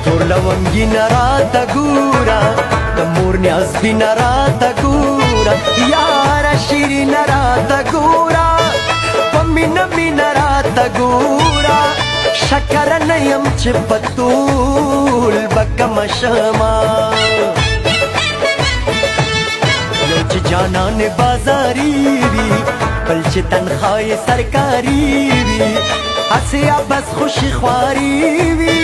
تور لونګین راته ګوره د مور نیاز بین راته ګوره یاره شیرین راته ګوره په مینه مینه راته ګوره شکر نه یم چې په طول به کمه شمه یو چې جانان بازاري وي بل چې تنخواه سرکاري وي هسې یا بس خوشي خواري وي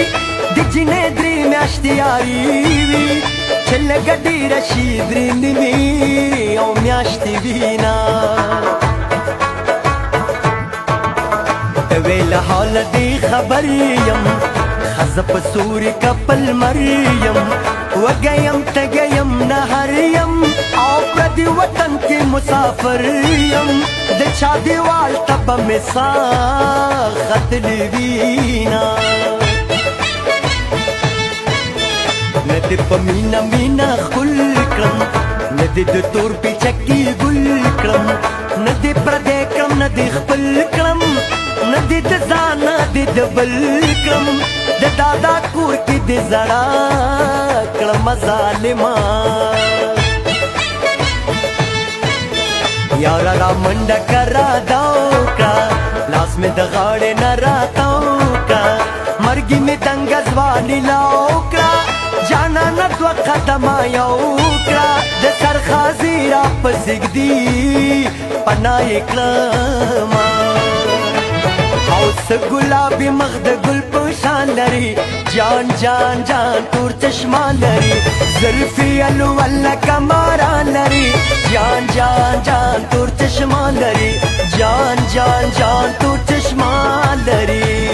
د جینې درې میاشتې یاري وي چې لږه ډېره شي درې نیمې او میاشتې وینا د ویله حاله دې خبر یم ښځه په سوري کپل مر یم وږی یم تږی یم نهر یم او پردي وطن کې مسافر یم د چا دیوال ته به مې ساه ختلې وینا نه دې په مینه مینه ښکل کړم نه دې د تور پیچکي ګل کړم نه دې پردی کړم نه دې خپل کړم نه دې د ځان نه دې د بل کړم د دادا کور کې دې زړه کړم ظالما یاره را منډه کرا دا وکړه لاس مې د غاړې نه راتاو کړه مرګي مې دنګه ځواني لا وکړه جانانه دوه قدمه یو کړه د سرخازي را په زیږدي پناه یې کړمه او څه ګلابي مخ د ګل په شان لري جان جان جان تور چشمان لري زلفي الول کماران لري جان جان جان تور چشمان لري جان جان جان تور چشمان لري